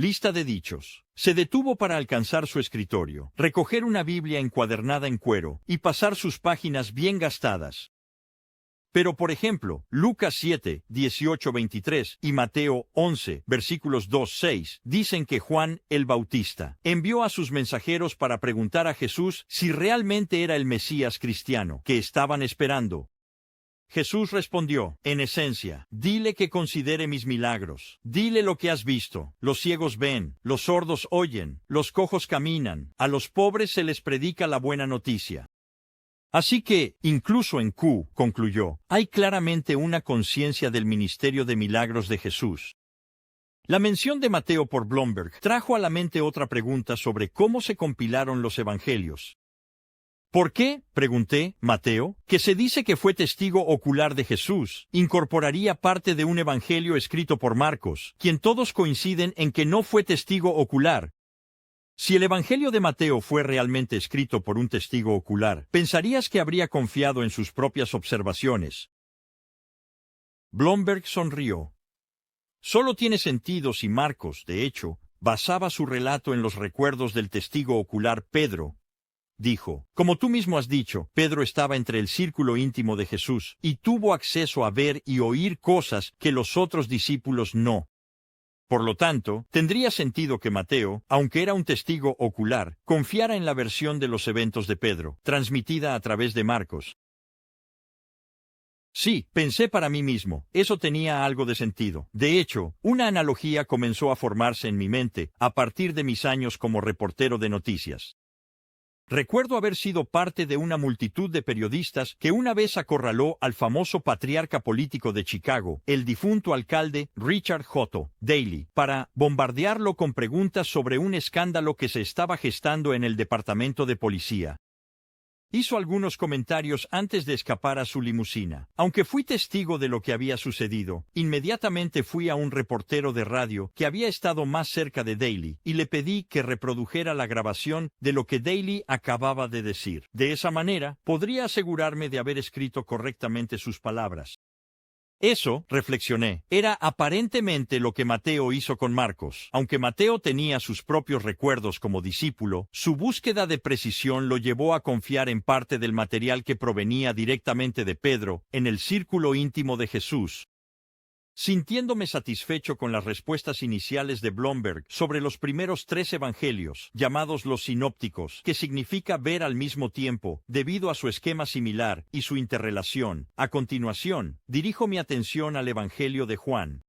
Lista de dichos. Se detuvo para alcanzar su escritorio, recoger una Biblia encuadernada en cuero y pasar sus páginas bien gastadas. Pero por ejemplo, Lucas 7, 18-23 y Mateo 11, versículos 2-6, dicen que Juan el Bautista envió a sus mensajeros para preguntar a Jesús si realmente era el Mesías cristiano que estaban esperando. Jesús respondió, en esencia, dile que considere mis milagros, dile lo que has visto, los ciegos ven, los sordos oyen, los cojos caminan, a los pobres se les predica la buena noticia. Así que, incluso en Q, concluyó, hay claramente una conciencia del ministerio de milagros de Jesús. La mención de Mateo por Blomberg trajo a la mente otra pregunta sobre cómo se compilaron los evangelios. ¿Por qué, pregunté, Mateo, que se dice que fue testigo ocular de Jesús, incorporaría parte de un evangelio escrito por Marcos, quien todos coinciden en que no fue testigo ocular? Si el Evangelio de Mateo fue realmente escrito por un testigo ocular, pensarías que habría confiado en sus propias observaciones. Blomberg sonrió. Solo tiene sentido si Marcos, de hecho, basaba su relato en los recuerdos del testigo ocular Pedro. Dijo, como tú mismo has dicho, Pedro estaba entre el círculo íntimo de Jesús y tuvo acceso a ver y oír cosas que los otros discípulos no. Por lo tanto, tendría sentido que Mateo, aunque era un testigo ocular, confiara en la versión de los eventos de Pedro, transmitida a través de Marcos. Sí, pensé para mí mismo, eso tenía algo de sentido. De hecho, una analogía comenzó a formarse en mi mente a partir de mis años como reportero de noticias. Recuerdo haber sido parte de una multitud de periodistas que una vez acorraló al famoso patriarca político de Chicago, el difunto alcalde Richard J. Daley, para bombardearlo con preguntas sobre un escándalo que se estaba gestando en el departamento de policía. Hizo algunos comentarios antes de escapar a su limusina. Aunque fui testigo de lo que había sucedido, inmediatamente fui a un reportero de radio que había estado más cerca de Daley y le pedí que reprodujera la grabación de lo que Daley acababa de decir. De esa manera, podría asegurarme de haber escrito correctamente sus palabras. Eso, reflexioné, era aparentemente lo que Mateo hizo con Marcos. Aunque Mateo tenía sus propios recuerdos como discípulo, su búsqueda de precisión lo llevó a confiar en parte del material que provenía directamente de Pedro, en el círculo íntimo de Jesús. Sintiéndome satisfecho con las respuestas iniciales de Blomberg sobre los primeros 3 evangelios, llamados los sinópticos, que significa ver al mismo tiempo, debido a su esquema similar y su interrelación, a continuación, dirijo mi atención al Evangelio de Juan.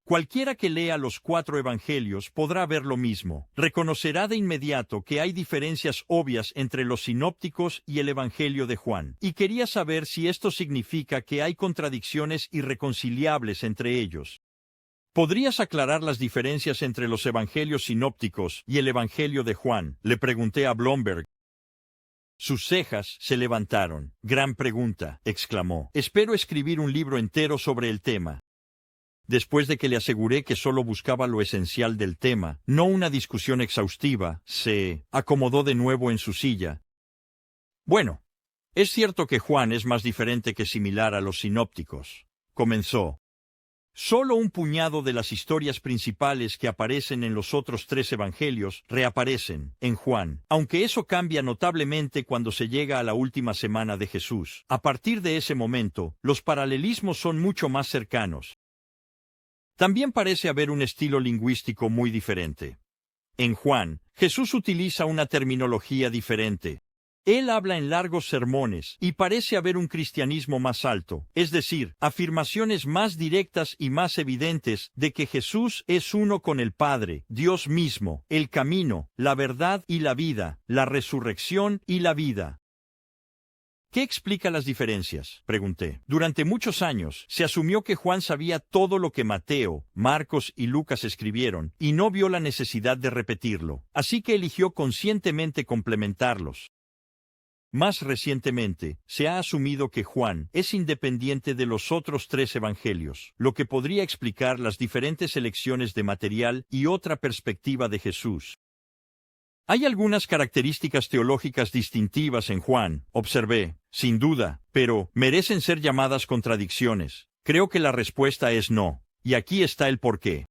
Cualquiera que lea los 4 evangelios podrá ver lo mismo. Reconocerá de inmediato que hay diferencias obvias entre los sinópticos y el Evangelio de Juan, y quería saber si esto significa que hay contradicciones irreconciliables entre ellos. ¿Podrías aclarar las diferencias entre los evangelios sinópticos y el Evangelio de Juan?, le pregunté a Blomberg. Sus cejas se levantaron. Gran pregunta, exclamó. Espero escribir un libro entero sobre el tema. Después de que le aseguré que solo buscaba lo esencial del tema, no una discusión exhaustiva, se acomodó de nuevo en su silla. Bueno, es cierto que Juan es más diferente que similar a los sinópticos, comenzó. Solo un puñado de las historias principales que aparecen en los otros 3 evangelios reaparecen en Juan, aunque eso cambia notablemente cuando se llega a la última semana de Jesús. A partir de ese momento, los paralelismos son mucho más cercanos. También parece haber un estilo lingüístico muy diferente. En Juan, Jesús utiliza una terminología diferente. Él habla en largos sermones y parece haber un cristianismo más alto, es decir, afirmaciones más directas y más evidentes de que Jesús es uno con el Padre, Dios mismo, el camino, la verdad y la vida, la resurrección y la vida. ¿Qué explica las diferencias?, pregunté. Durante muchos años, se asumió que Juan sabía todo lo que Mateo, Marcos y Lucas escribieron, y no vio la necesidad de repetirlo, así que eligió conscientemente complementarlos. Más recientemente, se ha asumido que Juan es independiente de los otros 3 evangelios, lo que podría explicar las diferentes elecciones de material y otra perspectiva de Jesús. Hay algunas características teológicas distintivas en Juan, observé, sin duda, pero ¿merecen ser llamadas contradicciones? Creo que la respuesta es no, y aquí está el porqué.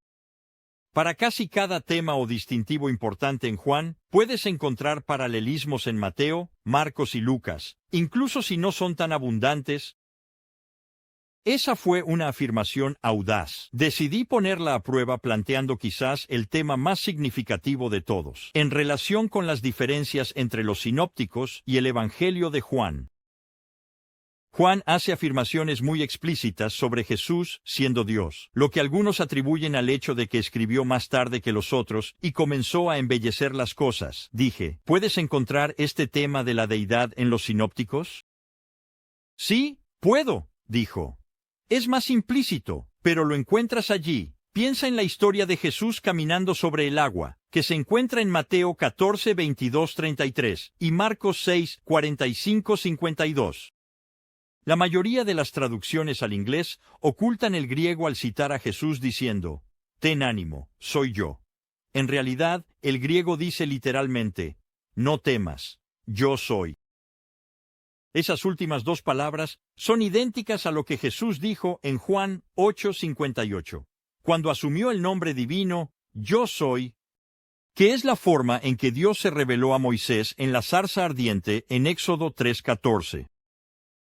Para casi cada tema o distintivo importante en Juan, puedes encontrar paralelismos en Mateo, Marcos y Lucas, incluso si no son tan abundantes. Esa fue una afirmación audaz. Decidí ponerla a prueba planteando quizás el tema más significativo de todos, en relación con las diferencias entre los sinópticos y el Evangelio de Juan. Juan hace afirmaciones muy explícitas sobre Jesús siendo Dios, lo que algunos atribuyen al hecho de que escribió más tarde que los otros y comenzó a embellecer las cosas. Dije, ¿puedes encontrar este tema de la deidad en los sinópticos? Sí, puedo, dijo. Es más implícito, pero lo encuentras allí. Piensa en la historia de Jesús caminando sobre el agua, que se encuentra en Mateo 14, 22, 33 y Marcos 6, 45, 52. La mayoría de las traducciones al inglés ocultan el griego al citar a Jesús diciendo, «Ten ánimo, soy yo». En realidad, el griego dice literalmente, «No temas, yo soy». Esas últimas dos palabras son idénticas a lo que Jesús dijo en Juan 8:58, cuando asumió el nombre divino, «Yo soy», que es la forma en que Dios se reveló a Moisés en la zarza ardiente en Éxodo 3:14.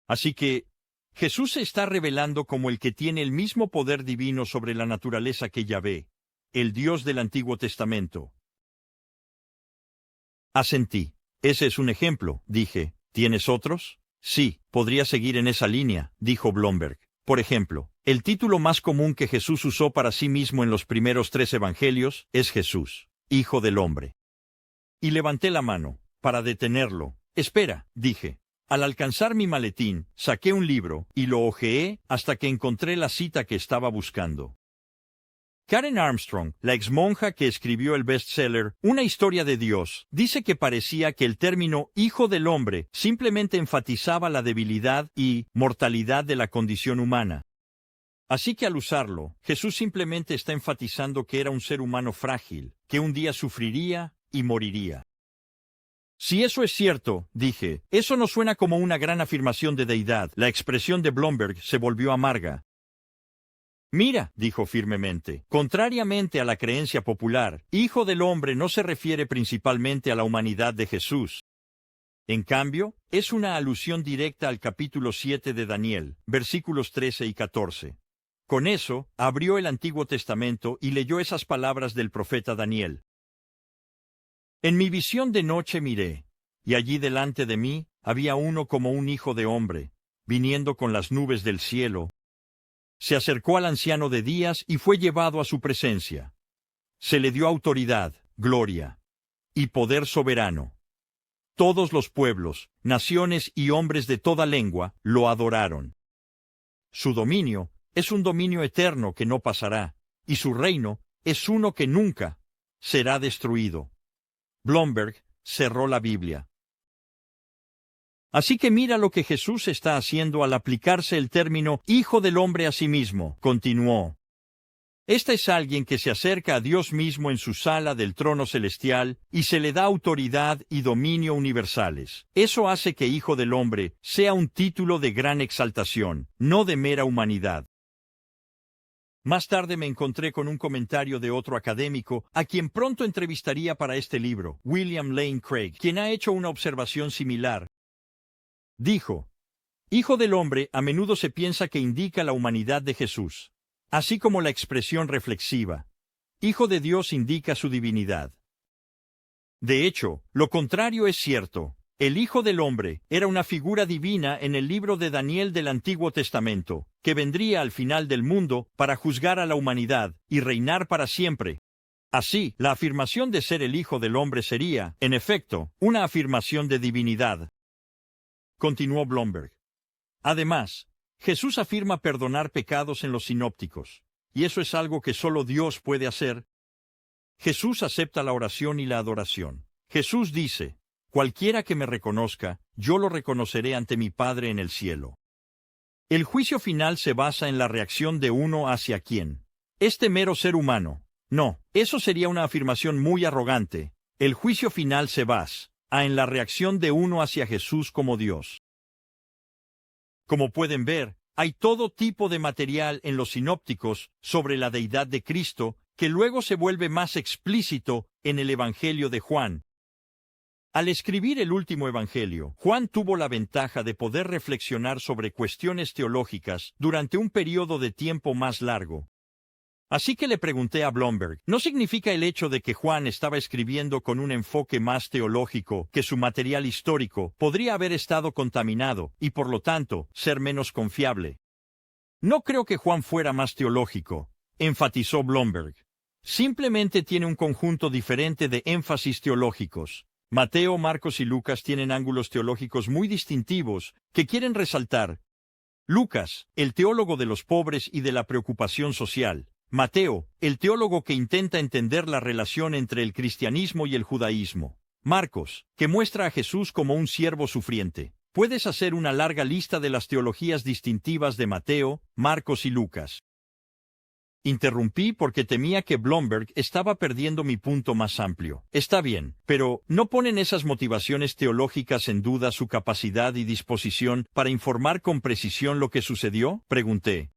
Así que, Jesús se está revelando como el que tiene el mismo poder divino sobre la naturaleza que Yahvé, el Dios del Antiguo Testamento. Asentí. Ese es un ejemplo, dije. ¿Tienes otros? Sí, podría seguir en esa línea, dijo Blomberg. Por ejemplo, el título más común que Jesús usó para sí mismo en los primeros 3 evangelios es Jesús, Hijo del Hombre. Y levanté la mano, para detenerlo. Espera, dije. Al alcanzar mi maletín, saqué un libro y lo hojeé hasta que encontré la cita que estaba buscando. Karen Armstrong, la exmonja que escribió el bestseller Una historia de Dios, dice que parecía que el término Hijo del Hombre simplemente enfatizaba la debilidad y mortalidad de la condición humana. Así que al usarlo, Jesús simplemente está enfatizando que era un ser humano frágil, que un día sufriría y moriría. Si eso es cierto, dije, eso no suena como una gran afirmación de deidad. La expresión de Blomberg se volvió amarga. Mira, dijo firmemente, contrariamente a la creencia popular, Hijo del Hombre no se refiere principalmente a la humanidad de Jesús. En cambio, es una alusión directa al capítulo 7 de Daniel, versículos 13 y 14. Con eso, abrió el Antiguo Testamento y leyó esas palabras del profeta Daniel. En mi visión de noche miré, y allí delante de mí había uno como un hijo de hombre, viniendo con las nubes del cielo. Se acercó al anciano de días y fue llevado a su presencia. Se le dio autoridad, gloria y poder soberano. Todos los pueblos, naciones y hombres de toda lengua lo adoraron. Su dominio es un dominio eterno que no pasará, y su reino es uno que nunca será destruido. Blomberg cerró la Biblia. Así que mira lo que Jesús está haciendo al aplicarse el término Hijo del Hombre a sí mismo, continuó. Este es alguien que se acerca a Dios mismo en su sala del trono celestial y se le da autoridad y dominio universales. Eso hace que Hijo del Hombre sea un título de gran exaltación, no de mera humanidad. Más tarde me encontré con un comentario de otro académico, a quien pronto entrevistaría para este libro, William Lane Craig, quien ha hecho una observación similar. Dijo, Hijo del Hombre a menudo se piensa que indica la humanidad de Jesús, así como la expresión reflexiva. Hijo de Dios indica su divinidad. De hecho, lo contrario es cierto. El Hijo del Hombre era una figura divina en el libro de Daniel del Antiguo Testamento, que vendría al final del mundo para juzgar a la humanidad y reinar para siempre. Así, la afirmación de ser el Hijo del Hombre sería, en efecto, una afirmación de divinidad. Continuó Blomberg. Además, Jesús afirma perdonar pecados en los sinópticos, y eso es algo que solo Dios puede hacer. Jesús acepta la oración y la adoración. Jesús dice, cualquiera que me reconozca, yo lo reconoceré ante mi Padre en el cielo. El juicio final se basa en la reacción de uno hacia quién. Este mero ser humano. No, eso sería una afirmación muy arrogante. El juicio final se basa en la reacción de uno hacia Jesús como Dios. Como pueden ver, hay todo tipo de material en los sinópticos sobre la deidad de Cristo que luego se vuelve más explícito en el Evangelio de Juan. Al escribir el último Evangelio, Juan tuvo la ventaja de poder reflexionar sobre cuestiones teológicas durante un periodo de tiempo más largo. Así que le pregunté a Blomberg, ¿no significa el hecho de que Juan estaba escribiendo con un enfoque más teológico que su material histórico podría haber estado contaminado y por lo tanto ser menos confiable? No creo que Juan fuera más teológico, enfatizó Blomberg. Simplemente tiene un conjunto diferente de énfasis teológicos. Mateo, Marcos y Lucas tienen ángulos teológicos muy distintivos que quieren resaltar. Lucas, el teólogo de los pobres y de la preocupación social. Mateo, el teólogo que intenta entender la relación entre el cristianismo y el judaísmo. Marcos, que muestra a Jesús como un siervo sufriente. Puedes hacer una larga lista de las teologías distintivas de Mateo, Marcos y Lucas. Interrumpí porque temía que Blomberg estaba perdiendo mi punto más amplio. Está bien, pero ¿no ponen esas motivaciones teológicas en duda su capacidad y disposición para informar con precisión lo que sucedió? Pregunté.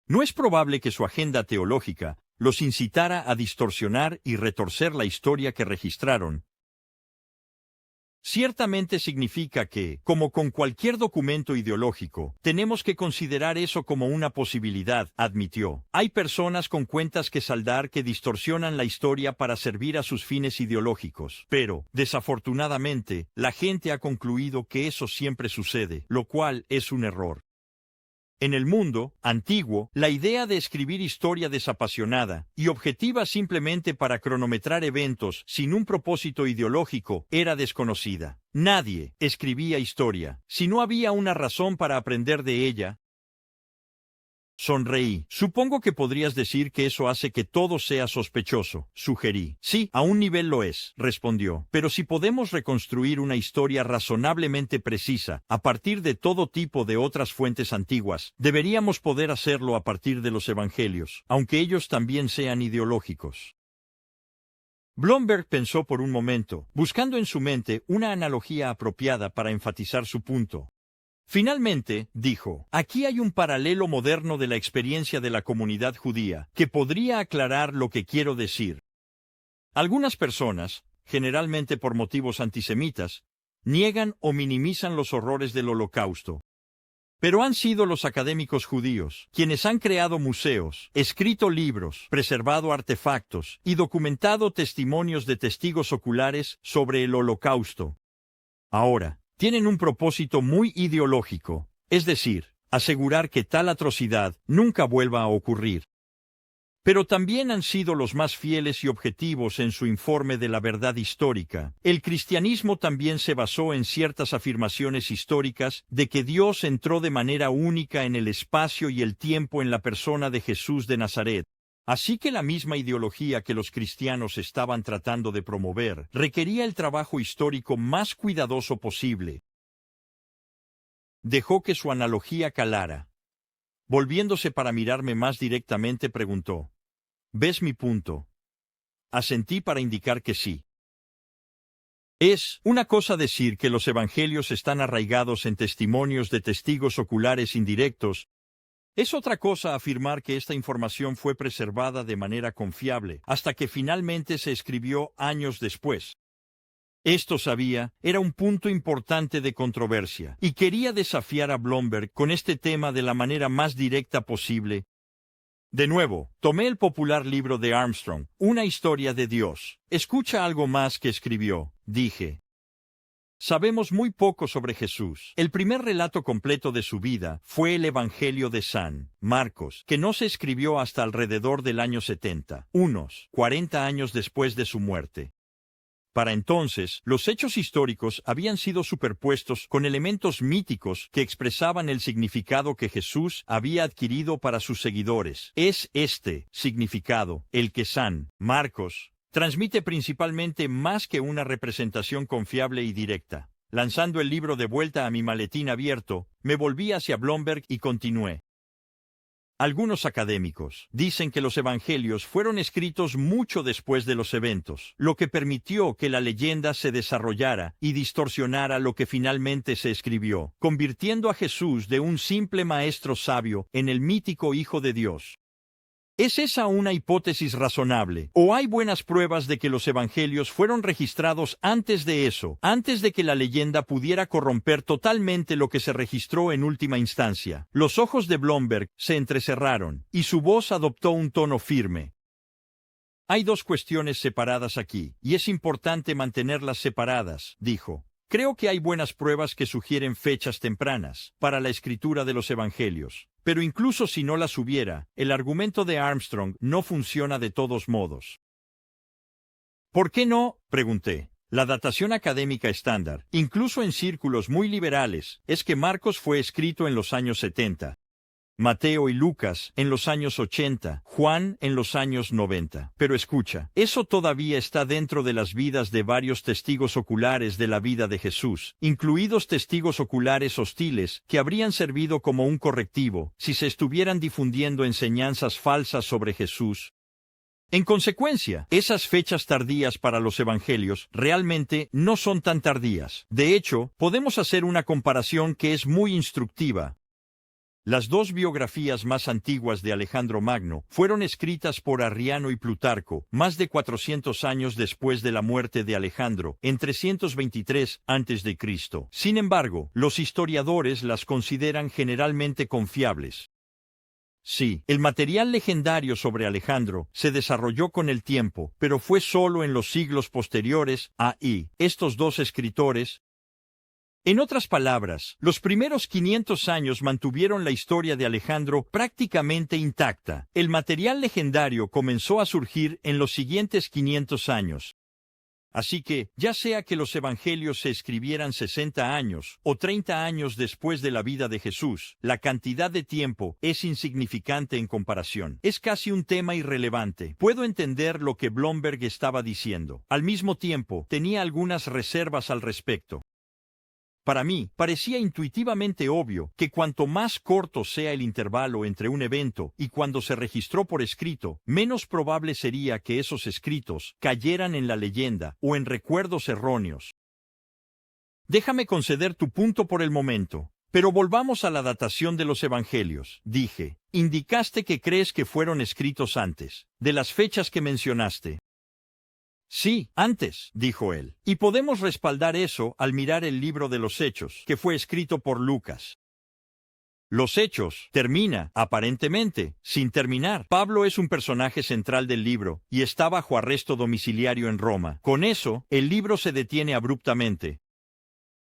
¿No es probable que su agenda teológica los incitara a distorsionar y retorcer la historia que registraron? Ciertamente significa que, como con cualquier documento ideológico, tenemos que considerar eso como una posibilidad, admitió. Hay personas con cuentas que saldar que distorsionan la historia para servir a sus fines ideológicos, pero, desafortunadamente, la gente ha concluido que eso siempre sucede, lo cual es un error. En el mundo antiguo, la idea de escribir historia desapasionada y objetiva simplemente para cronometrar eventos sin un propósito ideológico era desconocida. Nadie escribía historia si no había una razón para aprender de ella. Sonreí. Supongo que podrías decir que eso hace que todo sea sospechoso, sugerí. Sí, a un nivel lo es, respondió. Pero si podemos reconstruir una historia razonablemente precisa, a partir de todo tipo de otras fuentes antiguas, deberíamos poder hacerlo a partir de los evangelios, aunque ellos también sean ideológicos. Blomberg pensó por un momento, buscando en su mente una analogía apropiada para enfatizar su punto. Finalmente, dijo, aquí hay un paralelo moderno de la experiencia de la comunidad judía, que podría aclarar lo que quiero decir. Algunas personas, generalmente por motivos antisemitas, niegan o minimizan los horrores del Holocausto. Pero han sido los académicos judíos quienes han creado museos, escrito libros, preservado artefactos y documentado testimonios de testigos oculares sobre el Holocausto. Ahora, tienen un propósito muy ideológico, es decir, asegurar que tal atrocidad nunca vuelva a ocurrir. Pero también han sido los más fieles y objetivos en su informe de la verdad histórica. El cristianismo también se basó en ciertas afirmaciones históricas de que Dios entró de manera única en el espacio y el tiempo en la persona de Jesús de Nazaret. Así que la misma ideología que los cristianos estaban tratando de promover requería el trabajo histórico más cuidadoso posible. Dejó que su analogía calara. Volviéndose para mirarme más directamente preguntó, ¿ves mi punto? Asentí para indicar que sí. Es una cosa decir que los evangelios están arraigados en testimonios de testigos oculares indirectos. Es otra cosa afirmar que esta información fue preservada de manera confiable hasta que finalmente se escribió años después. Esto, sabía, era un punto importante de controversia, y quería desafiar a Blomberg con este tema de la manera más directa posible. De nuevo, tomé el popular libro de Armstrong, Una historia de Dios. Escucha algo más que escribió, dije. Sabemos muy poco sobre Jesús. El primer relato completo de su vida fue el Evangelio de San Marcos, que no se escribió hasta alrededor del año 70, unos 40 años después de su muerte. Para entonces, los hechos históricos habían sido superpuestos con elementos míticos que expresaban el significado que Jesús había adquirido para sus seguidores. Es este significado el que San Marcos transmite principalmente más que una representación confiable y directa. Lanzando el libro de vuelta a mi maletín abierto, me volví hacia Blomberg y continué. Algunos académicos dicen que los evangelios fueron escritos mucho después de los eventos, lo que permitió que la leyenda se desarrollara y distorsionara lo que finalmente se escribió, convirtiendo a Jesús de un simple maestro sabio en el mítico Hijo de Dios. ¿Es esa una hipótesis razonable? ¿O hay buenas pruebas de que los evangelios fueron registrados antes de eso, antes de que la leyenda pudiera corromper totalmente lo que se registró en última instancia? Los ojos de Blomberg se entrecerraron, y su voz adoptó un tono firme. Hay dos cuestiones separadas aquí, y es importante mantenerlas separadas, dijo. Creo que hay buenas pruebas que sugieren fechas tempranas para la escritura de los evangelios. Pero incluso si no las hubiera, el argumento de Armstrong no funciona de todos modos. ¿Por qué no?, pregunté. La datación académica estándar, incluso en círculos muy liberales, es que Marcos fue escrito en los años 70. Mateo y Lucas en los años 80, Juan en los años 90. Pero escucha, eso todavía está dentro de las vidas de varios testigos oculares de la vida de Jesús, incluidos testigos oculares hostiles que habrían servido como un correctivo si se estuvieran difundiendo enseñanzas falsas sobre Jesús. En consecuencia, esas fechas tardías para los evangelios realmente no son tan tardías. De hecho, podemos hacer una comparación que es muy instructiva. Las dos biografías más antiguas de Alejandro Magno fueron escritas por Arriano y Plutarco, más de 400 años después de la muerte de Alejandro, en 323 a.C. Sin embargo, los historiadores las consideran generalmente confiables. Sí, el material legendario sobre Alejandro se desarrolló con el tiempo, pero fue solo en los siglos posteriores a estos dos escritores. En otras palabras, los primeros 500 años mantuvieron la historia de Alejandro prácticamente intacta. El material legendario comenzó a surgir en los siguientes 500 años. Así que, ya sea que los evangelios se escribieran 60 años o 30 años después de la vida de Jesús, la cantidad de tiempo es insignificante en comparación. Es casi un tema irrelevante. Puedo entender lo que Blomberg estaba diciendo. Al mismo tiempo, tenía algunas reservas al respecto. Para mí, parecía intuitivamente obvio que cuanto más corto sea el intervalo entre un evento y cuando se registró por escrito, menos probable sería que esos escritos cayeran en la leyenda o en recuerdos erróneos. Déjame conceder tu punto por el momento, pero volvamos a la datación de los evangelios. Dije, indicaste que crees que fueron escritos antes de las fechas que mencionaste. Sí, antes, dijo él, y podemos respaldar eso al mirar el libro de los Hechos, que fue escrito por Lucas. Los Hechos termina, aparentemente, sin terminar. Pablo es un personaje central del libro, y está bajo arresto domiciliario en Roma. Con eso, el libro se detiene abruptamente.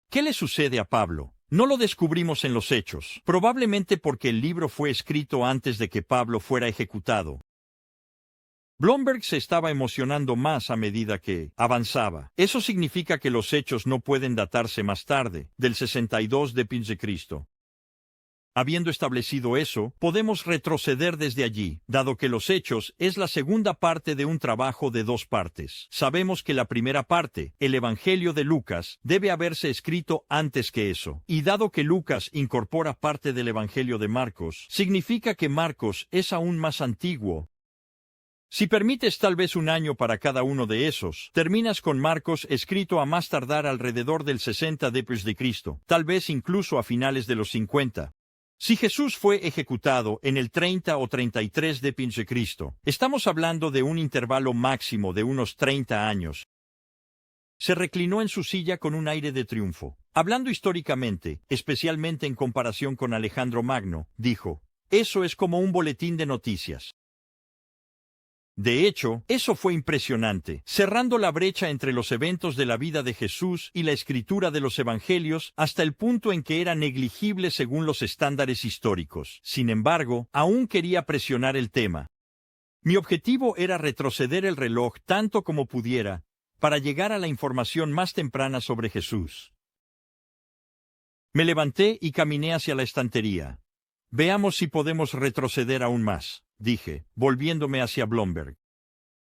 ¿Qué le sucede a Pablo? No lo descubrimos en los Hechos, probablemente porque el libro fue escrito antes de que Pablo fuera ejecutado. Blomberg se estaba emocionando más a medida que avanzaba. Eso significa que los hechos no pueden datarse más tarde, del 62 d.C. Habiendo establecido eso, podemos retroceder desde allí, dado que los hechos es la segunda parte de un trabajo de dos partes. Sabemos que la primera parte, el Evangelio de Lucas, debe haberse escrito antes que eso. Y dado que Lucas incorpora parte del Evangelio de Marcos, significa que Marcos es aún más antiguo. Si permites tal vez un año para cada uno de esos, terminas con Marcos escrito a más tardar alrededor del 60 d.C., tal vez incluso a finales de los 50. Si Jesús fue ejecutado en el 30 o 33 d.C., estamos hablando de un intervalo máximo de unos 30 años. Se reclinó en su silla con un aire de triunfo. Hablando históricamente, especialmente en comparación con Alejandro Magno, dijo, eso es como un boletín de noticias. De hecho, eso fue impresionante, cerrando la brecha entre los eventos de la vida de Jesús y la escritura de los evangelios hasta el punto en que era negligible según los estándares históricos. Sin embargo, aún quería presionar el tema. Mi objetivo era retroceder el reloj tanto como pudiera para llegar a la información más temprana sobre Jesús. Me levanté y caminé hacia la estantería. Veamos si podemos retroceder aún más, dije, volviéndome hacia Blomberg.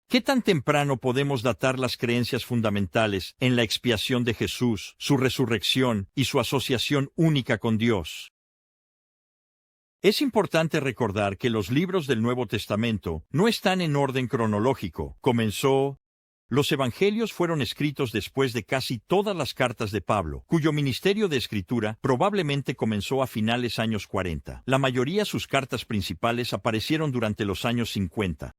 ¿Qué tan temprano podemos datar las creencias fundamentales en la expiación de Jesús, su resurrección y su asociación única con Dios? Es importante recordar que los libros del Nuevo Testamento no están en orden cronológico. Comenzó Los evangelios fueron escritos después de casi todas las cartas de Pablo, cuyo ministerio de escritura probablemente comenzó a finales años 40. La mayoría de sus cartas principales aparecieron durante los años 50.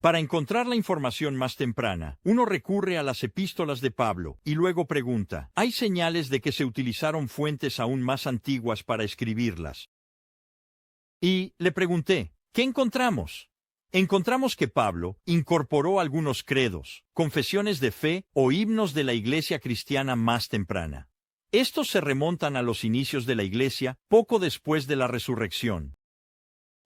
Para encontrar la información más temprana, uno recurre a las epístolas de Pablo y luego pregunta, ¿hay señales de que se utilizaron fuentes aún más antiguas para escribirlas? Y le pregunté, ¿qué encontramos? Encontramos que Pablo incorporó algunos credos, confesiones de fe o himnos de la iglesia cristiana más temprana. Estos se remontan a los inicios de la iglesia, poco después de la resurrección.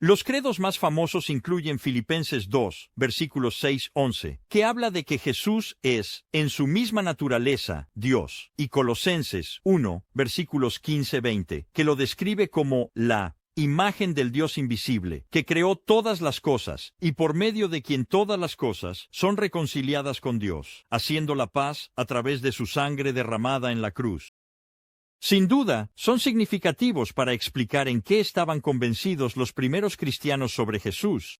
Los credos más famosos incluyen Filipenses 2, versículos 6-11, que habla de que Jesús es, en su misma naturaleza, Dios, y Colosenses 1, versículos 15-20, que lo describe como la imagen del Dios invisible, que creó todas las cosas, y por medio de quien todas las cosas son reconciliadas con Dios, haciendo la paz a través de su sangre derramada en la cruz. Sin duda, son significativos para explicar en qué estaban convencidos los primeros cristianos sobre Jesús.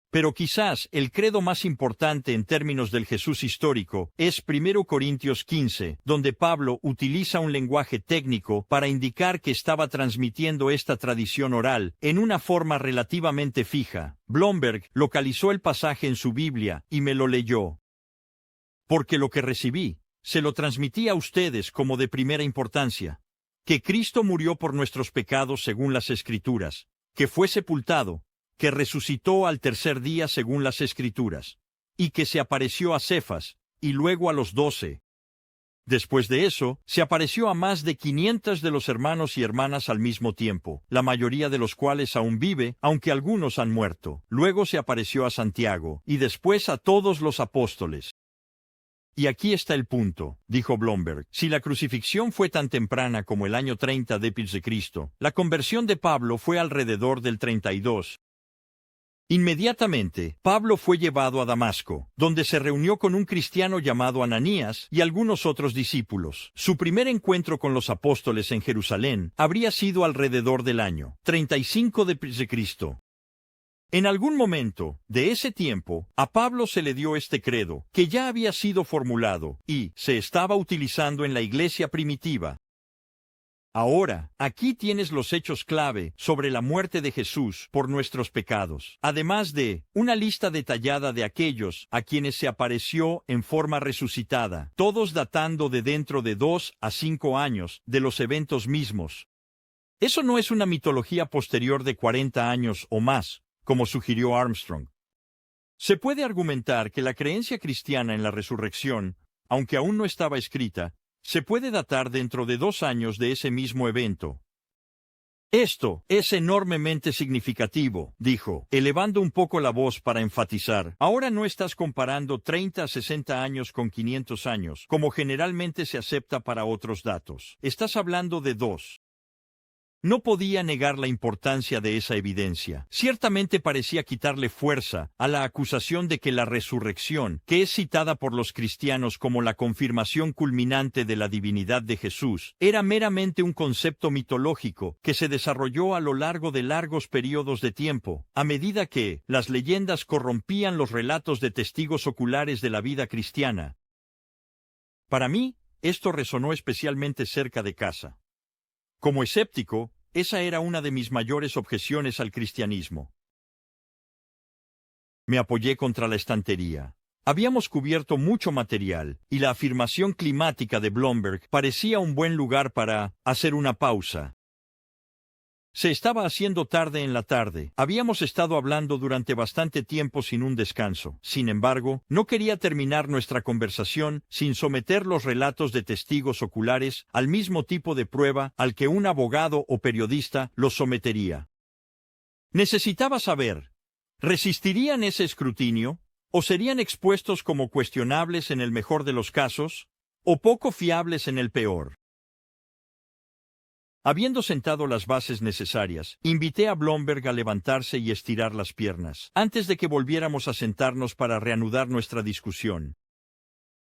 Pero quizás el credo más importante en términos del Jesús histórico es 1 Corintios 15, donde Pablo utiliza un lenguaje técnico para indicar que estaba transmitiendo esta tradición oral en una forma relativamente fija. Blomberg localizó el pasaje en su Biblia y me lo leyó. Porque lo que recibí, se lo transmití a ustedes como de primera importancia, que Cristo murió por nuestros pecados según las Escrituras, que fue sepultado, que resucitó al tercer día según las Escrituras, y que se apareció a Cefas, y luego a los 12. Después de eso, se apareció a más de 500 de los hermanos y hermanas al mismo tiempo, la mayoría de los cuales aún vive, aunque algunos han muerto. Luego se apareció a Santiago, y después a todos los apóstoles. Y aquí está el punto, dijo Blomberg. Si la crucifixión fue tan temprana como el año 30 d.C., la conversión de Pablo fue alrededor del 32. Inmediatamente, Pablo fue llevado a Damasco, donde se reunió con un cristiano llamado Ananías y algunos otros discípulos. Su primer encuentro con los apóstoles en Jerusalén habría sido alrededor del año 35 d.C. En algún momento de ese tiempo, a Pablo se le dio este credo, que ya había sido formulado y se estaba utilizando en la iglesia primitiva. Ahora, aquí tienes los hechos clave sobre la muerte de Jesús por nuestros pecados, además de una lista detallada de aquellos a quienes se apareció en forma resucitada, todos datando de dentro de 2 a 5 años de los eventos mismos. Eso no es una mitología posterior de 40 años o más, como sugirió Armstrong. Se puede argumentar que la creencia cristiana en la resurrección, aunque aún no estaba escrita, se puede datar dentro de 2 años de ese mismo evento. Esto es enormemente significativo, dijo, elevando un poco la voz para enfatizar. Ahora no estás comparando 30 a 60 años con 500 años, como generalmente se acepta para otros datos. Estás hablando de 2. No podía negar la importancia de esa evidencia. Ciertamente parecía quitarle fuerza a la acusación de que la resurrección, que es citada por los cristianos como la confirmación culminante de la divinidad de Jesús, era meramente un concepto mitológico que se desarrolló a lo largo de largos periodos de tiempo, a medida que las leyendas corrompían los relatos de testigos oculares de la vida cristiana. Para mí, esto resonó especialmente cerca de casa. Como escéptico, esa era una de mis mayores objeciones al cristianismo. Me apoyé contra la estantería. Habíamos cubierto mucho material, y la afirmación climática de Blomberg parecía un buen lugar para hacer una pausa. Se estaba haciendo tarde en la tarde. Habíamos estado hablando durante bastante tiempo sin un descanso. Sin embargo, no quería terminar nuestra conversación sin someter los relatos de testigos oculares al mismo tipo de prueba al que un abogado o periodista los sometería. Necesitaba saber, ¿resistirían ese escrutinio? ¿O serían expuestos como cuestionables en el mejor de los casos? ¿O poco fiables en el peor? Habiendo sentado las bases necesarias, invité a Blomberg a levantarse y estirar las piernas, antes de que volviéramos a sentarnos para reanudar nuestra discusión.